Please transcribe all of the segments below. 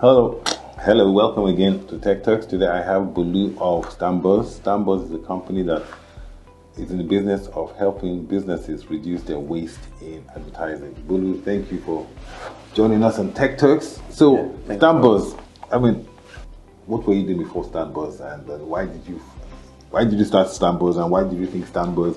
Hello, hello, welcome again to Techturks. Today I have Bolu of Stanbuzz. Stanbuzz is a company that is in the business of helping businesses reduce their waste in advertising. Bolu, thank you for joining us on Techturks. So, Stanbuzz, what were you doing before Stanbuzz, and why did you start Stanbuzz, and why did you think Stanbuzz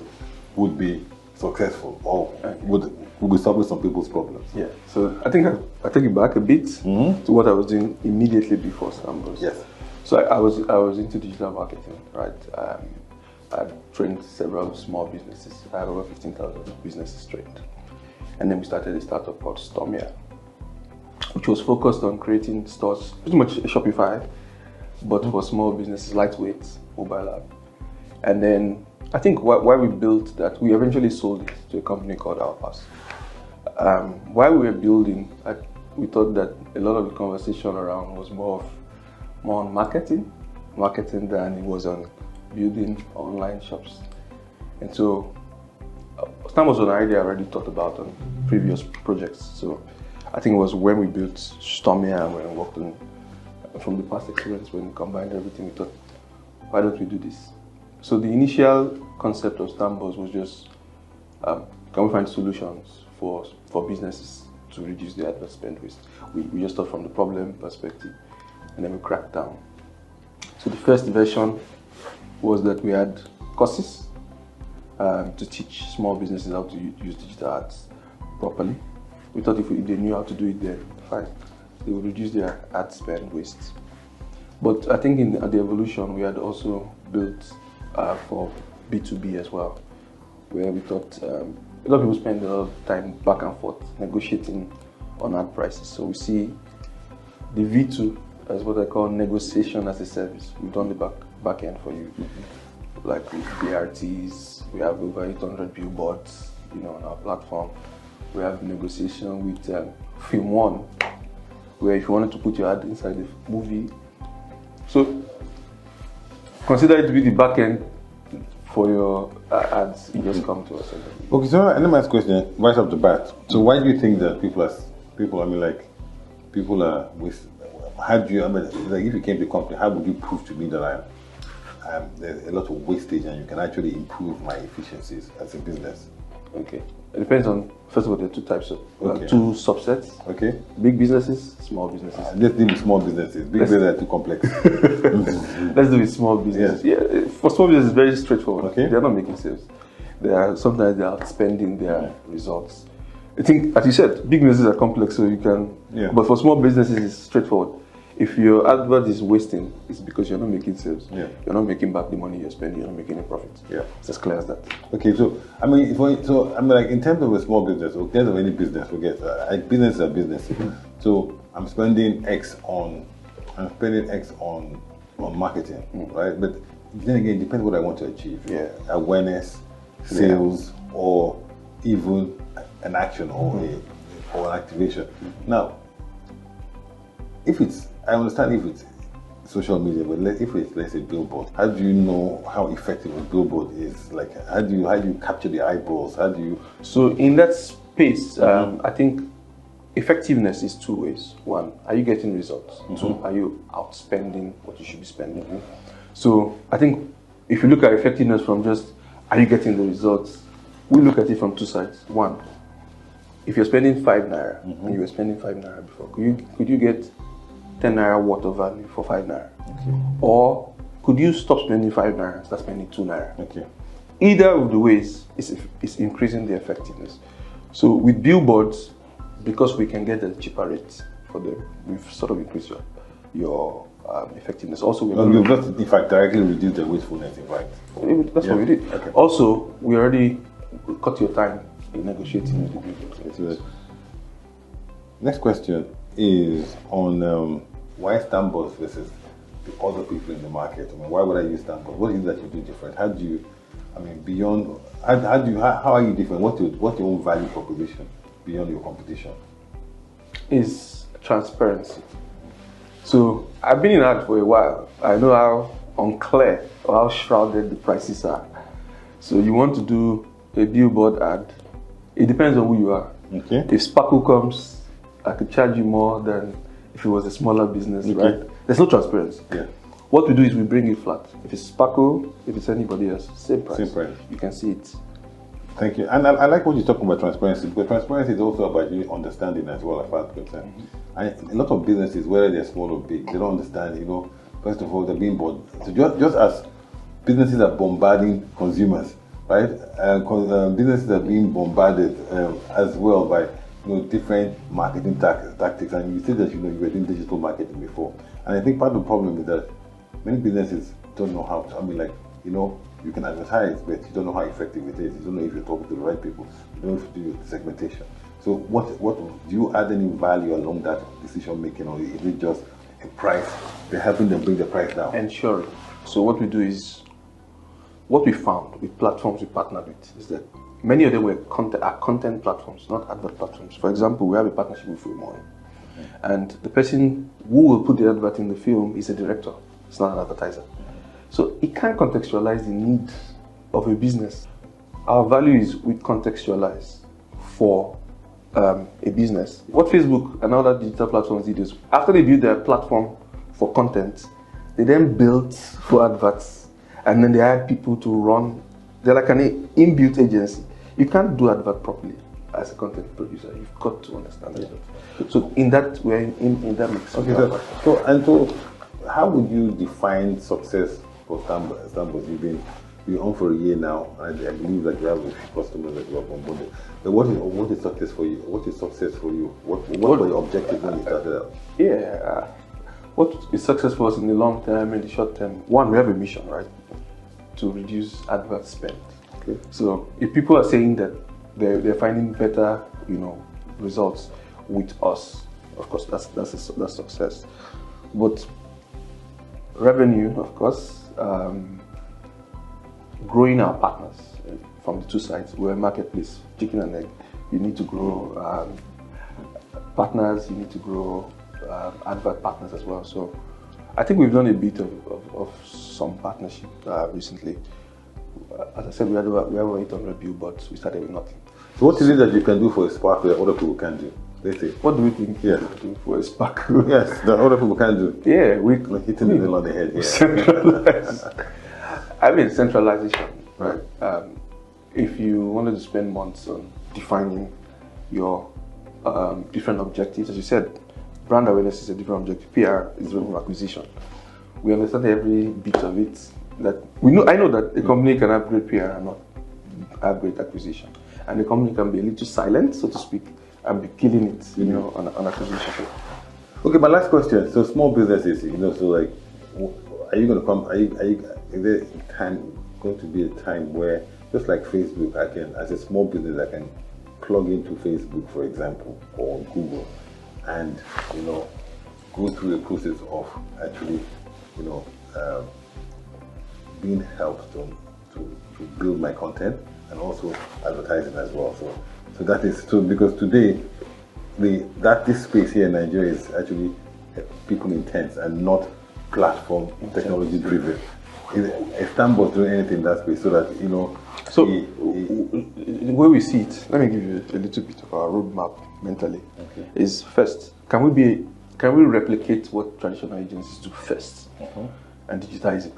would be successful or would be solving some people's problems? Yeah, so I think I take it back a bit to what I was doing immediately before Stanbus. Yes. So I was into digital marketing, right? I trained several small businesses. I have over 15,000 businesses trained. And then we started a startup called Stormia, which was focused on creating stores, pretty much a Shopify, but for small businesses, lightweight, mobile app. And then I think why we built that, we eventually sold it to a company called Outpass. While we were building, we thought that a lot of the conversation around was more on marketing than it was on building online shops. And so Stan was an idea I already thought about on previous projects. So I think it was when we built Stormia and when we worked on, from the past experience, when we combined everything, we thought, why don't we do this? So the initial concept of Stanbus was just, can we find solutions for businesses to reduce their advert spend waste? We just thought from the problem perspective, and then we cracked down. So the first version was that we had courses to teach small businesses how to use digital ads properly. We thought if they knew how to do it, then fine, they would reduce their ad spend waste. But I think in the evolution, we had also built for B2B as well, where we thought a lot of people spend a lot of time back and forth negotiating on ad prices. So we see the V2 as what I call negotiation as a service. We've done the back end for you, like with BRTs. We have over 800 billboards, on our platform. We have negotiation with Film One, where if you wanted to put your ad inside the movie, so consider it to be the back end for your ads. You just come to us. Okay, so let me ask a question right off the bat. So why do you think that people are with? How do you? Like if you came to the company, how would you prove to me that there's a lot of wastage and you can actually improve my efficiencies as a business? Okay, it depends on, first of all, there are two types of two subsets. Okay, big businesses, small businesses. Let's deal with small businesses. Big businesses are too complex. Let's do with small businesses. Yeah, for small businesses, it's very straightforward. Okay, they're not making sales. Sometimes they are outspending their results. I think, as you said, big businesses are complex, so you can. Yeah. But for small businesses, it's straightforward. If your advert is wasting, it's because you're not making sales. Yeah. You're not making back the money you're spending. You're not making any profit. Yeah. It's as clear as that. Okay, so like in terms of a small business, or in terms of any business, businesses are businesses. So I'm spending X on marketing, right? But then again, it depends what I want to achieve. Yeah. Awareness, sales, or even an action or an activation. Now, I understand if it's social media, but if it's, let's say, billboard, how do you know how effective a billboard is? Like, how do you capture the eyeballs? So in that space, I think effectiveness is two ways. One, are you getting results? Two, are you outspending what you should be spending? So I think if you look at effectiveness from just, are you getting the results? We look at it from two sides. One, if you're spending 5 naira and you were spending 5 naira before, could you get 10 naira worth of value for 5 naira? Okay. Or could you stop spending 5 naira and start spending 2 naira? Okay. Either of the ways is increasing the effectiveness. So with billboards, because we can get a cheaper rate for them, we've sort of increased your effectiveness. Also, we've not, in fact, directly reduced the wastefulness, in fact. That's what we did. Okay. Also, we already cut your time in negotiating with the billboards. Next question is on why Stanbus versus the other people in the market. Why would I use Stanbus? What is it that you do different? How do you, beyond, how are you different? What's your own value proposition beyond your competition? Is transparency. So I've been in ad for a while. I know how unclear or how shrouded the prices are. So you want to do a billboard ad, it depends on who you are. Okay. If Sparkle comes, I could charge you more than if it was a smaller business, right? There's no transparency. Yeah. What we do is we bring it flat. If it's Sparkle, if it's anybody else, same price. Same price. You can see it. Thank you. And I like what you're talking about transparency, because transparency is also about you understanding as well, as far as concerned. And a lot of businesses, whether they're small or big, they don't understand, first of all, they're being bombarded. So just as businesses are bombarding consumers, right? Businesses are being bombarded as well by different marketing tactics. And you said that you were doing digital marketing before. And I think part of the problem is that many businesses don't know how to, you can advertise, but you don't know how effective it is. You don't know if you're talking to the right people. You don't know if you do segmentation. So what do you add any value along that decision making, or is it just a price? They're helping them bring the price down. Ensuring. So what we do is, what we found with platforms we partnered with is that many of them are content platforms, not advert platforms. For example, we have a partnership with Filmon, and the person who will put the advert in the film is a director. It's not an advertiser. So it can contextualize the needs of a business. Our value is we contextualize for a business. What Facebook and other digital platforms did is, after they built their platform for content, they then built for adverts, and then they hired people to run. They're like an inbuilt agency. You can't do advert properly as a content producer. You've got to understand that. So in that, we're in that mix. Okay, so how would you define success for Stanbus? You're on for a year now, and I believe that you have a few customers that you have onboarded. But what is success for you? What is success for you? What were your objectives when you started out? Yeah, what is success for us in the long term, in the short term? One, we have a mission, right? To reduce advert spend. Okay. So if people are saying that they're finding better, results with us, of course, that's success. But revenue, of course, growing our partners from the two sides. We're a marketplace, chicken and egg. You need to grow partners, you need to grow advert partners as well. So I think we've done a bit of some partnership recently. As I said, we have over 800 billboards. We started with nothing. So what is it that you can do for a Spark that other people can do? Let's say. What do we think we can do for a Spark? Yes, that other people can do. Yeah, like hitting the nail on the head. Yeah. Centralization, right? If you wanted to spend months on defining your different objectives, as you said, brand awareness is a different objective. PR is revenue acquisition. We understand every bit of it. I know that a company can have great PR and not have great acquisition, and the company can be a little silent, so to speak, and be killing it, on acquisition. Okay, my last question. So small businesses, so like, are you going to come? Is there going to be a time where, just like Facebook, I can, as a small business, I can plug into Facebook, for example, or Google, and go through the process of actually, being helped to build my content and also advertising as well. So that is so, because today this space here in Nigeria is actually people intense and not platform technology driven. Is Stanbus doing anything in that space so that So the way we see it, let me give you a little bit of our roadmap mentally. Okay. Is first, can we replicate what traditional agencies do first and digitize it?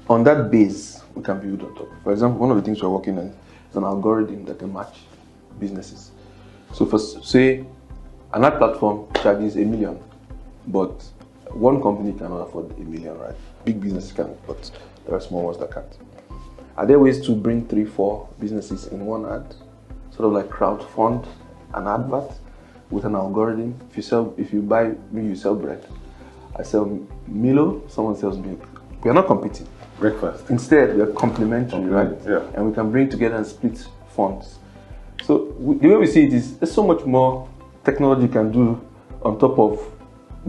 On that base, we can build on top. For example, one of the things we're working on is an algorithm that can match businesses. So for say, an ad platform charges $1 million, but one company cannot afford $1 million, right? Big businesses can, but there are small ones that can't. Are there ways to bring 3-4 businesses in one ad? Sort of like crowdfund an advert with an algorithm. If you buy me, you sell bread. I sell Milo, someone sells milk. We are not competing. Breakfast. Instead, we are complementary, right? Yeah. And we can bring together and split funds. So the way we see it is, there's so much more technology can do on top of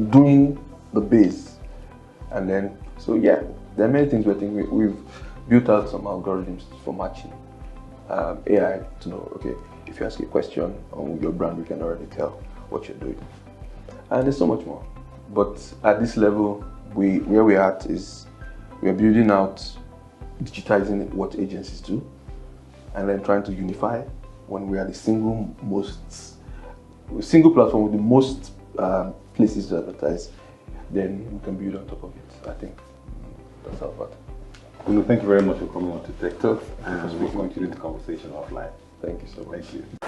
doing the base. And then, so yeah, there are many things we've built out some algorithms for matching AI to know, okay, if you ask a question on your brand, we can already tell what you're doing. And there's so much more. But at this level, where we're at is, we are building out, digitizing what agencies do, and then trying to unify when we are the single platform with the most places to advertise, then we can build on top of it. I think that's our part. Bolu, thank you very much for coming on to Techturks, and we'll continue the conversation offline. Thank you so much. Thank you.